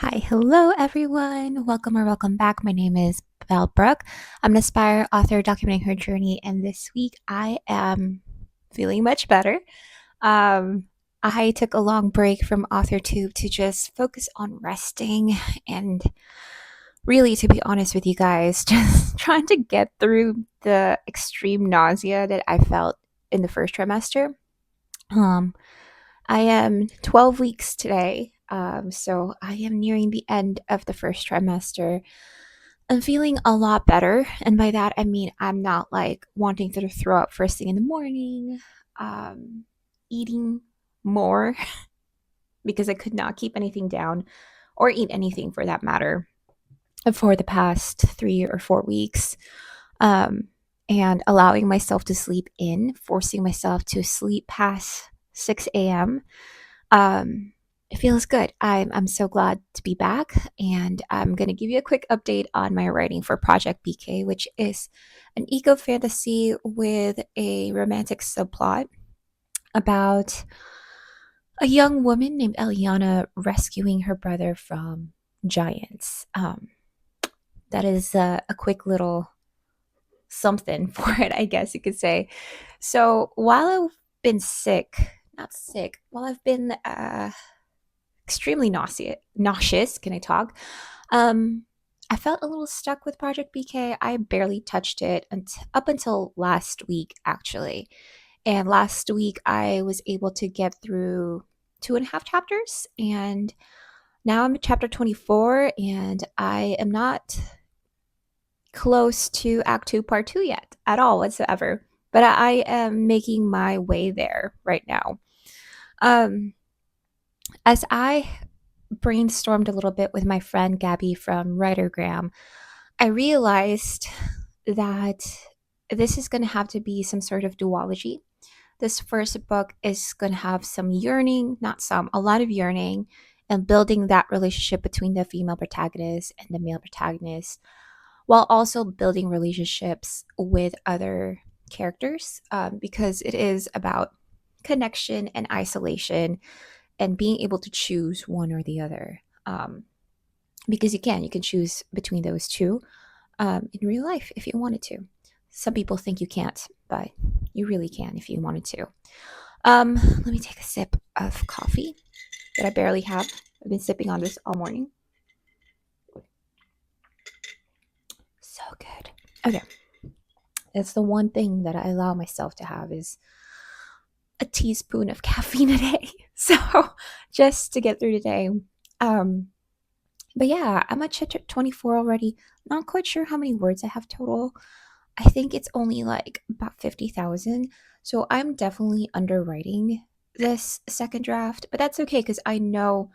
Hi, hello everyone. Welcome back. My name is Belle Brooke. I'm an Aspire author documenting her journey, and this week I am feeling much better. Um, I took a long break from AuthorTube to just focus on resting and really, to be honest with you guys, just trying to get through the extreme nausea that I felt in the first trimester. Um, I am 12 weeks today, so I am nearing the end of the first trimester. I'm feeling a lot better, and by that I mean I'm not like wanting to throw up first thing in the morning, um, eating more because I could not keep anything down or eat anything for that matter for the past 3 or 4 weeks. Um, and allowing myself to sleep in, forcing myself to sleep past 6 a.m. It feels good. I'm so glad to be back, and I'm going to give you a quick update on my writing for Project BK, which is an eco fantasy with a romantic subplot about a young woman named Eliana rescuing her brother from giants. That is a quick little something for it, I guess you could say. So while I've been sick, not sick, while I've been extremely nauseous, can I talk? Um, I felt a little stuck with Project BK. I barely touched it up until last week, actually. And last week, I was able to get through 2.5 chapters, and now I'm at chapter 24, and I am not close to Act 2, Part 2 yet at all whatsoever. But I am making my way there right now. Um, as I brainstormed a little bit with my friend Gabby from WRITERGRAMMERS, I realized that this is going to have to be some sort of duology. This first book is going to have some yearning, not some, a lot of yearning, and building that relationship between the female protagonist and the male protagonist, while also building relationships with other characters, because it is about connection and isolation and being able to choose one or the other. Because you can choose between those two in real life if you wanted to. Some people think you can't, but you really can if you wanted to. Let me take a sip of coffee that I barely have. I've been sipping on this all morning. So good. Okay. It's the one thing that I allow myself to have is a teaspoon of caffeine a day. So just to get through today. But yeah, I'm at chapter 24 already. Not quite sure how many words I have total. I think it's only like about 50,000. So I'm definitely underwriting this second draft, but that's okay because I know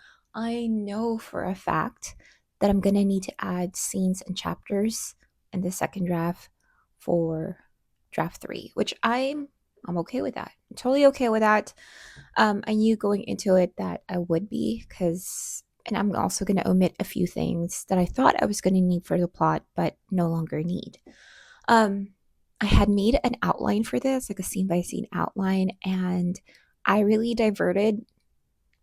for a fact that I'm gonna need to add scenes and chapters in the second draft for draft 3, which I'm okay with that. I'm totally okay with that. I knew going into it that I would be and I'm also going to omit a few things that I thought I was going to need for the plot, but no longer need. I had made an outline for this, like a scene by scene outline, and I really diverted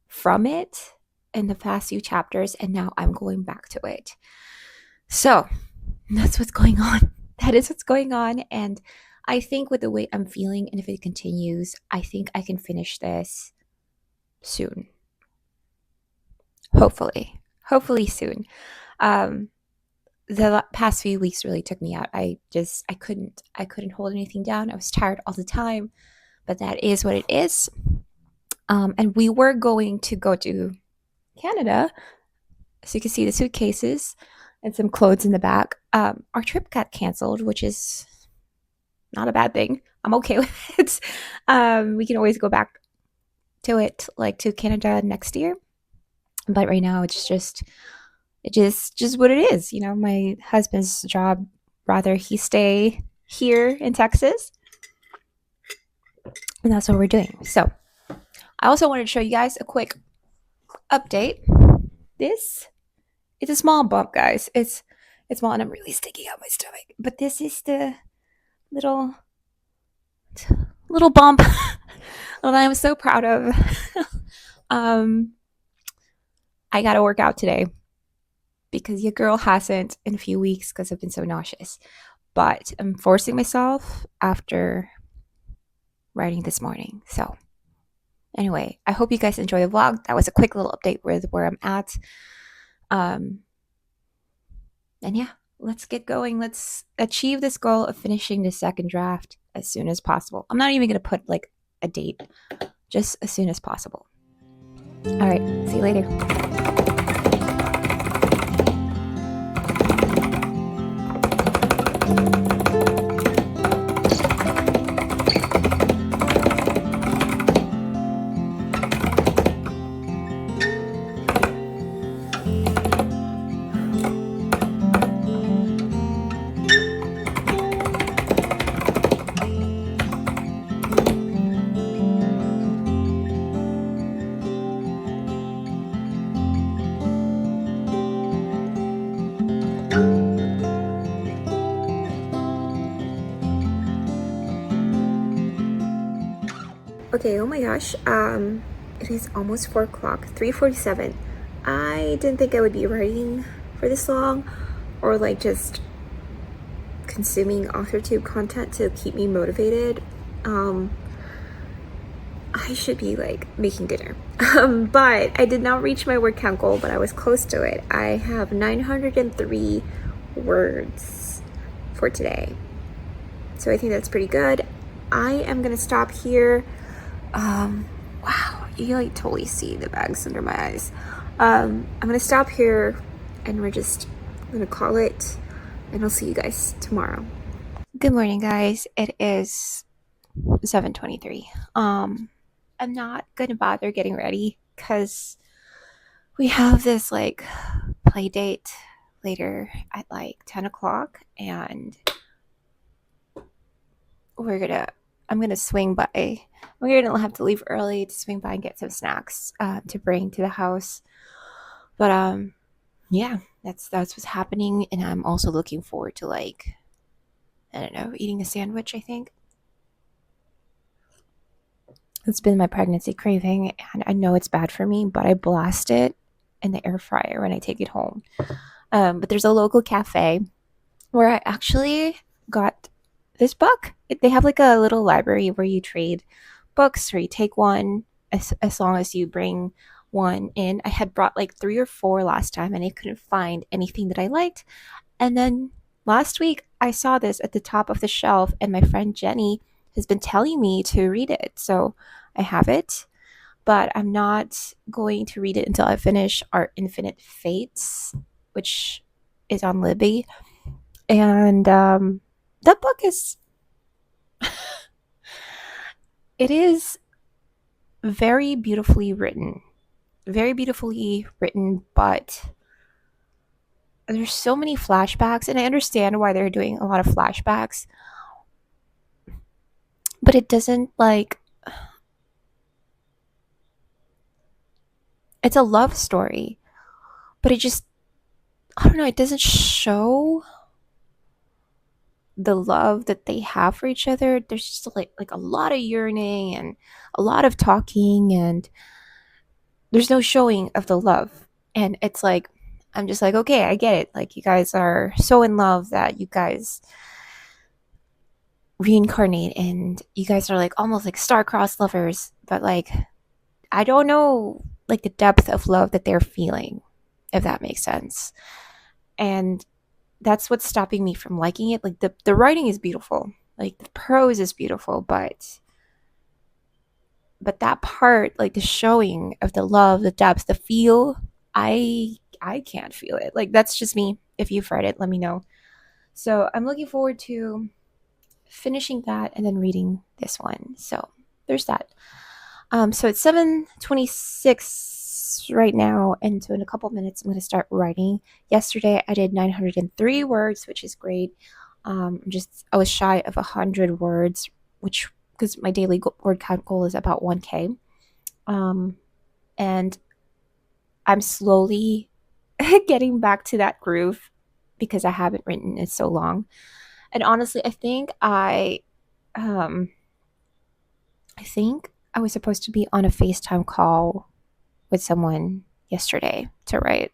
from it in the past few chapters, and now I'm going back to it. So that's what's going on. That is what's going on. And I think with the way I'm feeling, and if it continues, I think I can finish this soon. Hopefully soon. The past few weeks really took me out. I couldn't hold anything down. I was tired all the time, but that is what it is. And we were going to go to Canada, so you can see the suitcases and some clothes in the back. Our trip got canceled, which is not a bad thing. I'm okay with it. We can always go back to it, like to Canada next year. But right now, it's just what it is. You know, my husband's job, rather he stay here in Texas, and that's what we're doing. So I also wanted to show you guys a quick update. This is a small bump, guys. It's small, and I'm really sticking out my stomach. But this is the little bump that I'm so proud of. I got to work out today. because your girl hasn't in a few weeks because I've been so nauseous. But I'm forcing myself after writing this morning. So, anyway, I hope you guys enjoy the vlog. That was a quick little update with where I'm at. And yeah, let's get going. Let's achieve this goal of finishing the second draft as soon as possible. I'm not even going to put like a date, just as soon as possible. All right, see you later. Okay, oh my gosh, it is almost 4 o'clock, 3:47. I didn't think I would be writing for this long, or like just consuming AuthorTube content to keep me motivated. I should be like making dinner. But I did not reach my word count goal, but I was close to it. I have 903 words for today. So I think that's pretty good. I am gonna stop here. Wow, you like totally see the bags under my eyes. I'm gonna stop here and we're just gonna call it, and I'll see you guys tomorrow. Good morning, guys. It is 7:23. I'm not gonna bother getting ready because we have this like play date later at like 10 o'clock, and I'm gonna swing by. We're gonna have to leave early to swing by and get some snacks to bring to the house. But yeah, that's what's happening, and I'm also looking forward to like, I don't know, eating a sandwich. I think it's been my pregnancy craving, and I know it's bad for me, but I blast it in the air fryer when I take it home. But there's a local cafe where I actually got this book. They have like a little library where you trade books, or you take one as long as you bring one in. I had brought like 3 or 4 last time, and I couldn't find anything that I liked. And then last week I saw this at the top of the shelf, and my friend Jenny has been telling me to read it. So I have it, but I'm not going to read it until I finish Our Infinite Fates, which is on Libby. And that book is it is very beautifully written. Very beautifully written, but there's so many flashbacks, and I understand why they're doing a lot of flashbacks. But it doesn't like, it's a love story, but it just, I don't know, it doesn't show the love that they have for each other. There's just like a lot of yearning and a lot of talking, and there's no showing of the love. And it's like, I'm just like, okay, I get it. Like, you guys are so in love that you guys reincarnate, and you guys are like almost like star-crossed lovers, but like, I don't know like the depth of love that they're feeling, if that makes sense. And that's what's stopping me from liking it. Like, the writing is beautiful, like the prose is beautiful, but that part, like the showing of the love, the depth, the feel, I can't feel it. Like, that's just me. If you've read it, let me know. So I'm looking forward to finishing that and then reading this one. So there's that. So it's 7:26 right now, and so in a couple minutes I'm going to start writing. Yesterday I did 903 words, which is great. I was shy of 100 words, which, because my daily word count goal is about 1K. And I'm slowly getting back to that groove because I haven't written in so long. And honestly, I think I was supposed to be on a FaceTime call with someone yesterday to write.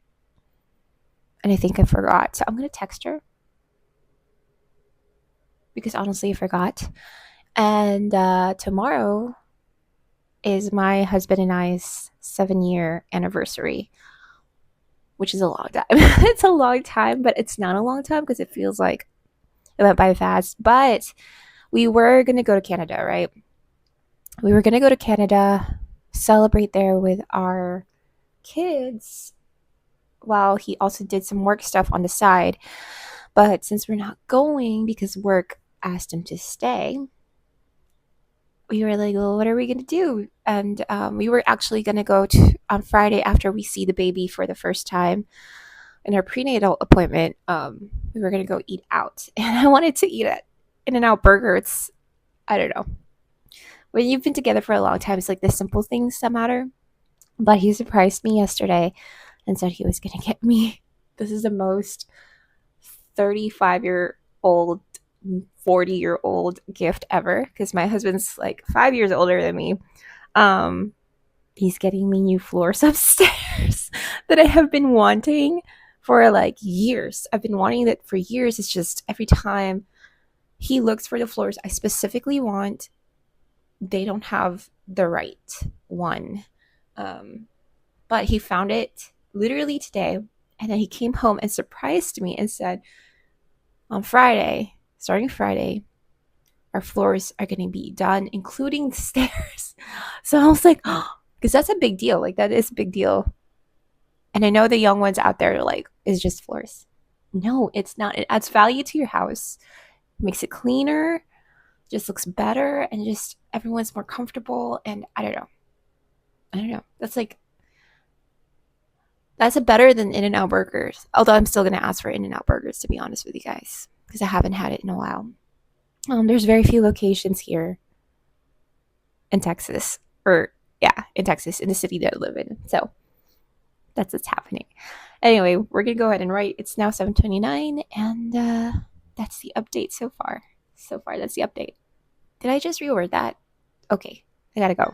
and I think I forgot. So I'm going to text her because honestly, I forgot. And tomorrow is my husband and I's 7-year anniversary, which is a long time. It's a long time, but it's not a long time because it feels like it went by fast. But we were going to go to Canada, right? We were going to go to Canada, celebrate there with our kids while he also did some work stuff on the side. But since we're not going because work asked him to stay, we were like, well, what are we going to do? And we were actually going to go to on Friday after we see the baby for the first time in our prenatal appointment. We were going to go eat out. And I wanted to eat at In-N-Out Burger. It's, I don't know. When you've been together for a long time, it's like the simple things that matter. But he surprised me yesterday and said he was going to get me. This is the most 35-year-old, 40-year-old gift ever because my husband's like 5 years older than me. He's getting me new floors upstairs that I have been wanting for like years. I've been wanting that for years. It's just every time he looks for the floors I specifically want, they don't have the right one. But he found it literally today, and then he came home and surprised me and said, on Friday, starting Friday, our floors are going to be done, including the stairs. So I was like, oh, because that's a big deal. Like, that is a big deal. And I know the young ones out there are like, it's just floors. No, it's not. It adds value to your house, makes it cleaner, just looks better, and just everyone's more comfortable. And I don't know. That's a better than In-N-Out Burgers. Although I'm still going to ask for In-N-Out Burgers, to be honest with you guys, because I haven't had it in a while. There's very few locations here in Texas, in Texas, in the city that I live in. So that's what's happening. Anyway, we're going to go ahead and write. It's now 7:29, and that's the update so far. That's the update. Did I just reword that? Okay, I gotta go.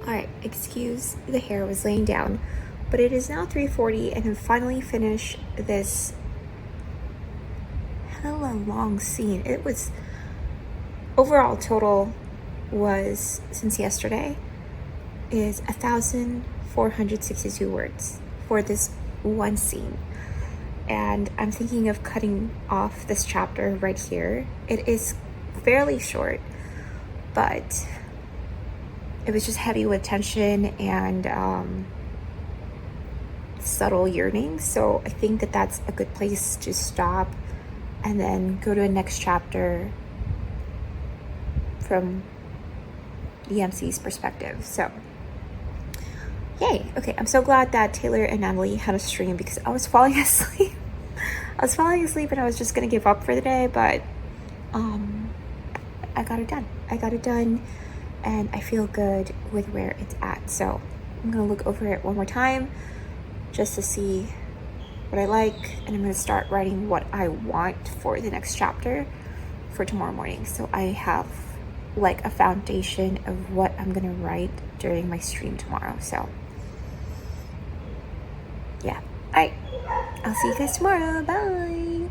Alright, excuse the hair was laying down, but it is now 3:40 and I've finally finished this hella long scene. It was, overall total was, since yesterday, is 1,462 words for this one scene. And I'm thinking of cutting off this chapter right here. It is fairly short, but it was just heavy with tension and subtle yearning. So I think that that's a good place to stop and then go to the next chapter from the MC's perspective. So yay. Okay, I'm so glad that Taylor and Natalie had a stream because I was falling asleep. And I was just gonna give up for the day, but I got it done and I feel good with where it's at. So I'm gonna look over it one more time just to see what I like, and I'm gonna start writing what I want for the next chapter for tomorrow morning. So I have like a foundation of what I'm gonna write during my stream tomorrow. So yeah. Alright, I'll see you guys tomorrow. Bye.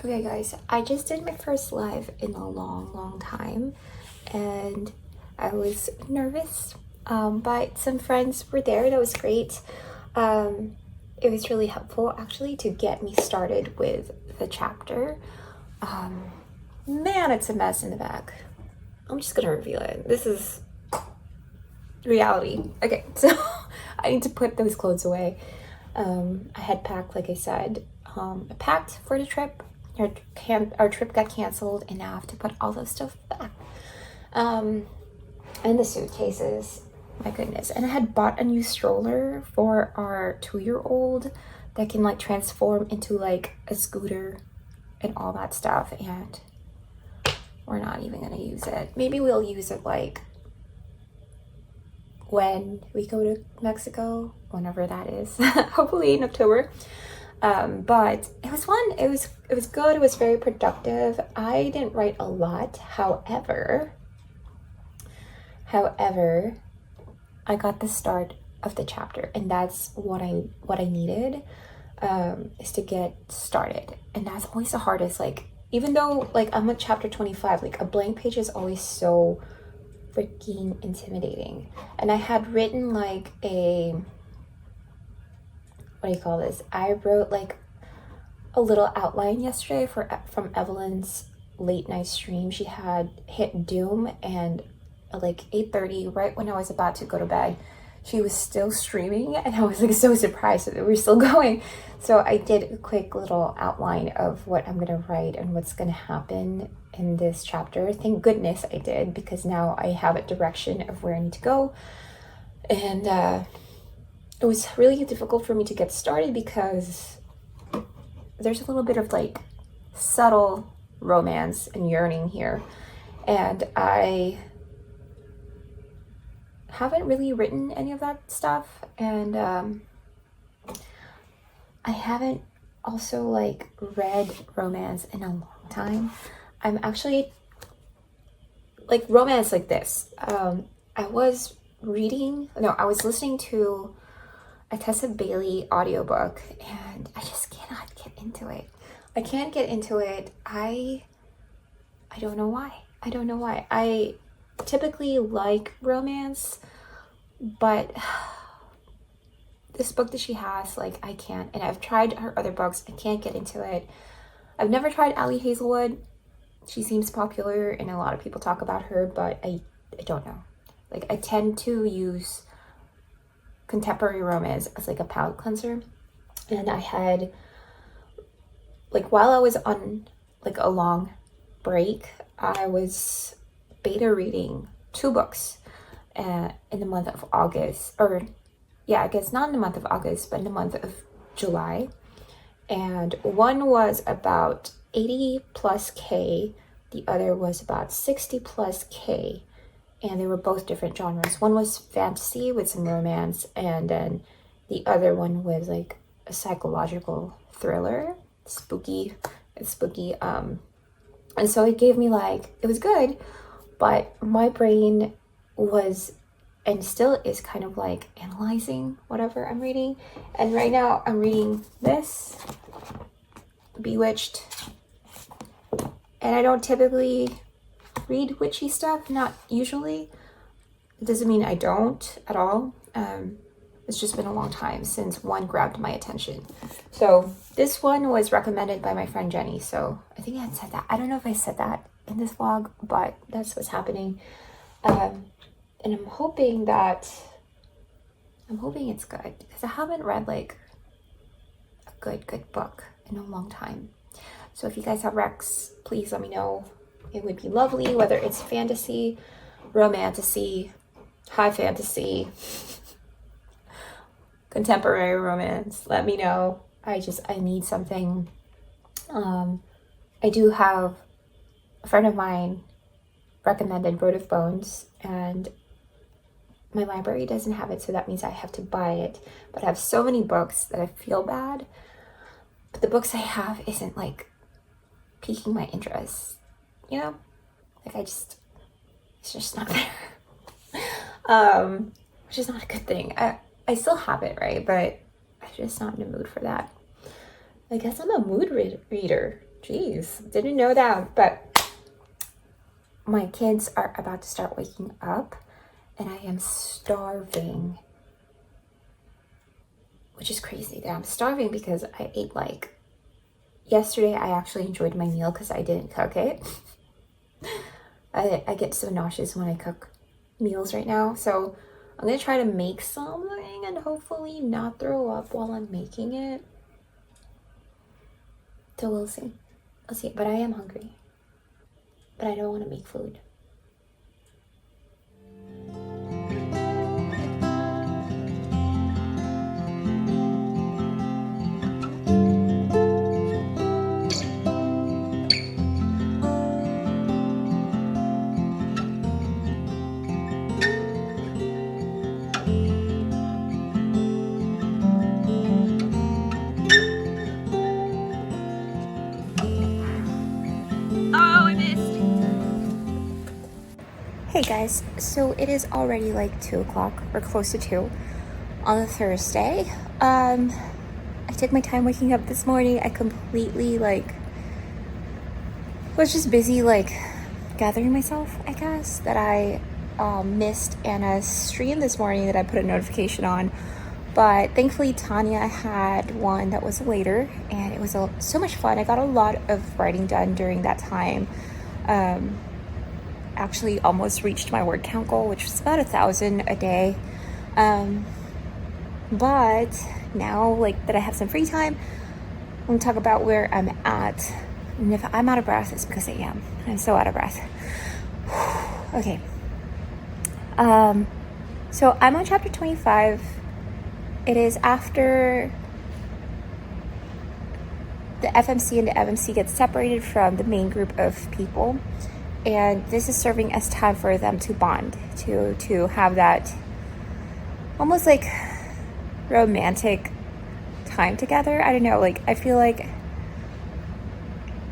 Okay guys, I just did my first live in a long time and I was nervous, but some friends were there. That was great. It was really helpful actually to get me started with the chapter. Man, it's a mess in the back. I'm just gonna reveal it. This is reality. Okay, so I need to put those clothes away. I had packed, like I said, I packed for the trip. Our trip got canceled and now I have to put all those stuff back. And the suitcases. My goodness. And I had bought a new stroller for our 2-year-old that can like transform into like a scooter and all that stuff, and we're not even gonna use it. Maybe we'll use it like when we go to Mexico, whenever that is. Hopefully in October. But it was fun. It was good. It was very productive. I didn't write a lot. However, I got the start of the chapter, and that's what I needed, is to get started. And that's always the hardest. Like, even though like I'm at chapter 25, like a blank page is always so freaking intimidating. And I had written like a, what do you call this? I wrote like a little outline yesterday from Evelyn's late night stream. She had hit doom, and at like 8:30, right when I was about to go to bed, she was still streaming, and I was like so surprised that we were still going. So I did a quick little outline of what I'm gonna write and what's gonna happen in this chapter. Thank goodness I did, because now I have a direction of where I need to go. And it was really difficult for me to get started because there's a little bit of like subtle romance and yearning here, and I haven't really written any of that stuff, and I haven't also like read romance in a long time. I'm actually like romance like this. I was listening to a Tessa Bailey audiobook, and I just cannot get into it. I can't get into it. I don't know why. I typically like romance, but this book that she has, like, I can't. And I've tried her other books. I can't get into it. I've never tried Ali Hazelwood. She seems popular and a lot of people talk about her, but I don't know. Like, I tend to use contemporary romance as like a palate cleanser. And I had, like, while I was on like a long break, I was beta reading 2 books in the month of August, or yeah, I guess not in the month of August, but in the month of July. And one was about 80 plus K, the other was about 60 plus K, and they were both different genres. One was fantasy with some romance, and then the other one was like a psychological thriller, spooky. And so it gave me like, it was good, but my brain was and still is kind of like analyzing whatever I'm reading. And right now I'm reading this, Bewitched. And I don't typically read witchy stuff, not usually. It doesn't mean I don't at all. It's just been a long time since one grabbed my attention. So this one was recommended by my friend Jenny. So I think I had said that. I don't know if I said that in this vlog, but that's what's happening. And I'm hoping it's good, because I haven't read like a good book in a long time. So if you guys have recs, please let me know. It would be lovely, whether it's fantasy, romantasy, high fantasy, contemporary romance. Let me know. I need something. I do have a friend of mine recommended Road of Bones, and my library doesn't have it, so that means I have to buy it. But I have so many books that I feel bad, but the books I have isn't like piquing my interest, you know? Like it's just not there. Which is not a good thing. I still have it, right? But I'm just not in the mood for that. I guess I'm a mood reader. Jeez, didn't know that. But my kids are about to start waking up, and I am starving, which is crazy that I'm starving, because I ate like, yesterday I actually enjoyed my meal because I didn't cook it. I get so nauseous when I cook meals right now, so I'm gonna try to make something and hopefully not throw up while I'm making it. So we'll see. But I am hungry, but I don't want to make food. Hey guys, so it is already like 2 o'clock or close to 2 on a Thursday. I took my time waking up this morning. I completely was just busy gathering myself, I guess, that I missed Anna's stream this morning that I put a notification on. But thankfully Tanya had one that was later and it was so much fun. I got a lot of writing done during that time. Actually almost reached my word count goal, which was about 1,000 a day. But now that I have some free time, I'm gonna talk about where I'm at. And if I'm out of breath, it's because I am. I'm so out of breath. Okay. So I'm on chapter 25. It is after the FMC and the FMC get separated from the main group of people. And this is serving as time for them to bond, to have that almost romantic time together. I don't know, I feel like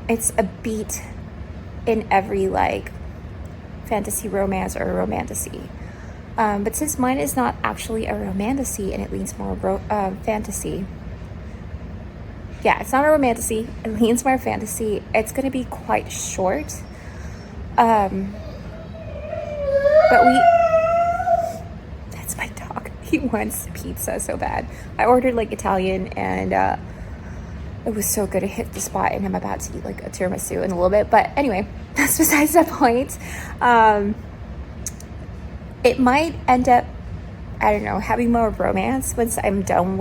it's a beat in every fantasy romance or romantasy. But since mine is not actually a romantasy and it leans more fantasy. Yeah, it's not a romantasy, it leans more fantasy. It's gonna be quite short. But that's my dog. He wants pizza so bad. I ordered Italian and it was so good. It hit the spot and I'm about to eat a tiramisu in a little bit. But anyway, that's besides the point. It might end up, I don't know, having more romance once I'm done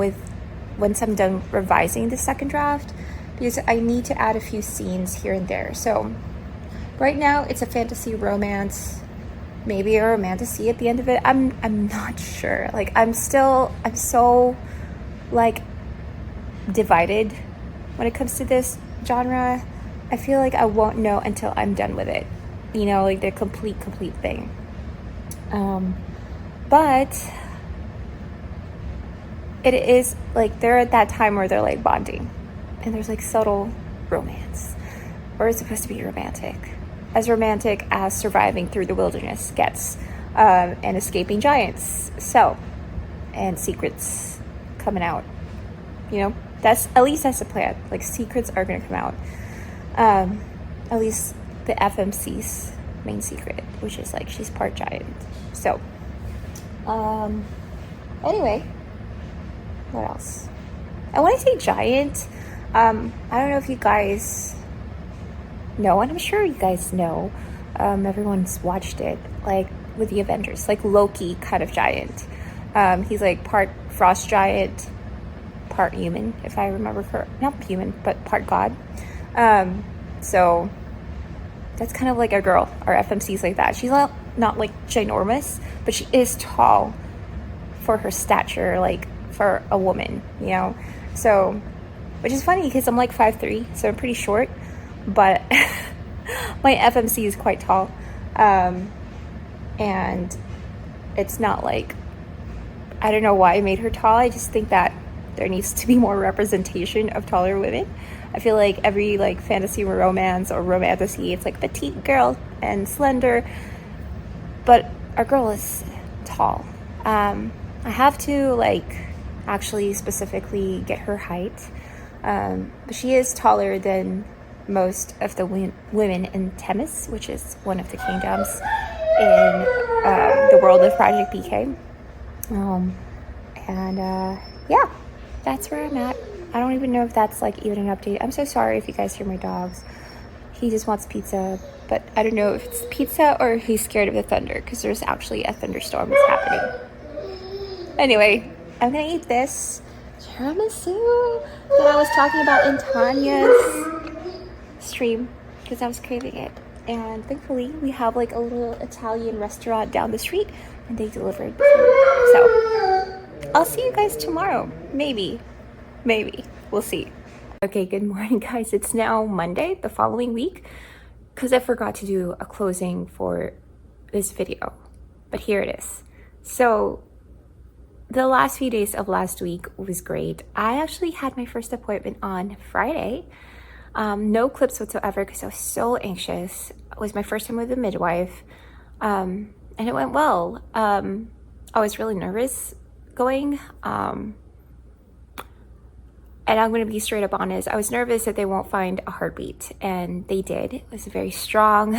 revising the second draft, because I need to add a few scenes here and there. So right now it's a fantasy romance, maybe a romantasy at the end of it. I'm not sure. I'm so divided when it comes to this genre. I feel like I won't know until I'm done with it. The complete thing. But it is they're at that time where they're bonding and there's subtle romance, or it's supposed to be romantic as surviving through the wilderness gets, and escaping giants, and secrets coming out. That's the plan. Secrets are gonna come out. At least the FMC's main secret, which is she's part giant. So anyway, what else? And when I say giant, I don't know if you guys know, and I'm sure you guys know, everyone's watched it, with the Avengers, Loki kind of giant. He's part frost giant, part human, if I remember correct. Not human, but part god. So that's kind of a girl. Our FMC's like that. She's not ginormous, but she is tall for her stature, for a woman, so, which is funny because I'm 5'3", so I'm pretty short, but my FMC is quite tall. And it's not I don't know why I made her tall. I just think that there needs to be more representation of taller women. I feel every fantasy romance or romantasy, it's petite girl and slender, but our girl is tall. I have to actually specifically get her height, but she is taller than most of the women in Temis, which is one of the kingdoms in the world of Project BK. Yeah, that's where I'm at. I don't even know if that's even an update. I'm so sorry if you guys hear my dogs. He just wants pizza, but I don't know if it's pizza or if he's scared of the thunder, because there's actually a thunderstorm that's happening. Anyway, I'm gonna eat this tiramisu that I was talking about in Tanya's stream because I was craving it. And thankfully we have a little Italian restaurant down the street and they delivered the food. So I'll see you guys tomorrow. Maybe. We'll see. Okay, good morning guys. It's now Monday, the following week, because I forgot to do a closing for this video, but here it is. So the last few days of last week was great. I actually had my first appointment on Friday. No clips whatsoever because I was so anxious. It was my first time with a midwife. And it went well. I was really nervous going. And I'm going to be straight up honest. I was nervous that they won't find a heartbeat, and they did. It was very strong.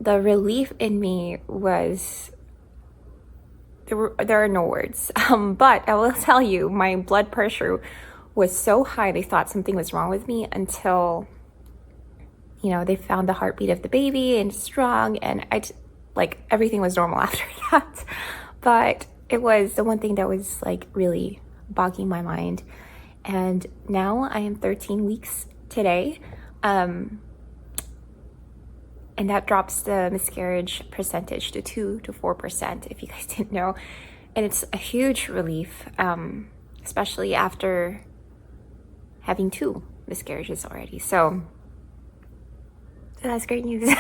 The relief in me was, there are no words. But I will tell you, my blood pressure was so high, they thought something was wrong with me until, you know, they found the heartbeat of the baby and strong, and like everything was normal after that. But it was the one thing that was like really bogging my mind. And now I am 13 weeks today. And that drops the miscarriage percentage to 2 to 4%, if you guys didn't know. And it's a huge relief, especially after having 2 miscarriages already. So that's great news.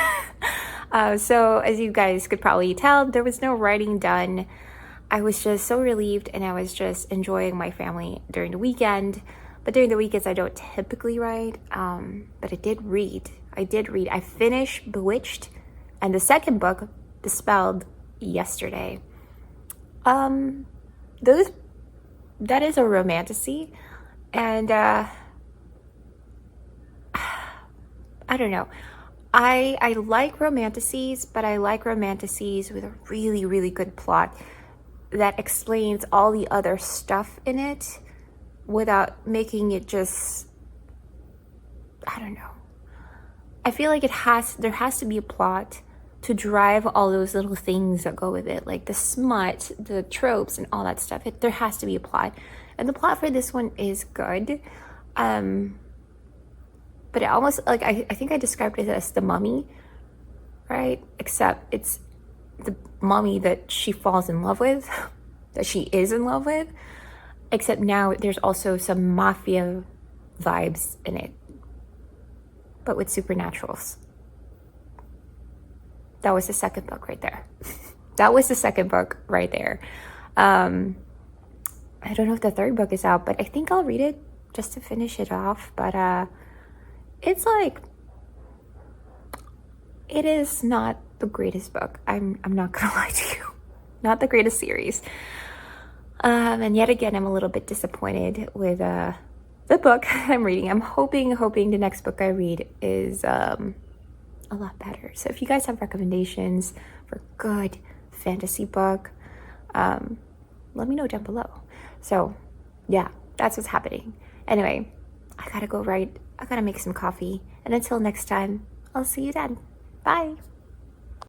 So as you guys could probably tell, there was no writing done. I was just so relieved, and I was just enjoying my family during the weekend. But during the weekends, I don't typically write, but I did read. I finished Bewitched and the second book, Respelled, yesterday. That is a romantasy, and I don't know. I like romantasies, but I like romantasies with a really, really good plot that explains all the other stuff in it without making it just, I don't know. I feel like there has to be a plot to drive all those little things that go with it, like the smut, the tropes, and all that stuff. There has to be a plot. And the plot for this one is good. But it almost, like, I think I described it as The Mummy, right? Except it's the mummy that she falls in love with, that she is in love with, except now there's also some mafia vibes in it, but with supernaturals. That was the second book right there. That was the second book right there. I don't know if the third book is out, but I think I'll read it just to finish it off. But it's like, it is not the greatest book. I'm not gonna lie to you. Not the greatest series. And yet again, I'm a little bit disappointed with the book I'm reading. I'm hoping the next book I read is a lot better. So if you guys have recommendations for good fantasy book, let me know down below. So yeah, that's what's happening. Anyway, I gotta go write. I gotta make some coffee. And until next time, I'll see you then. Bye.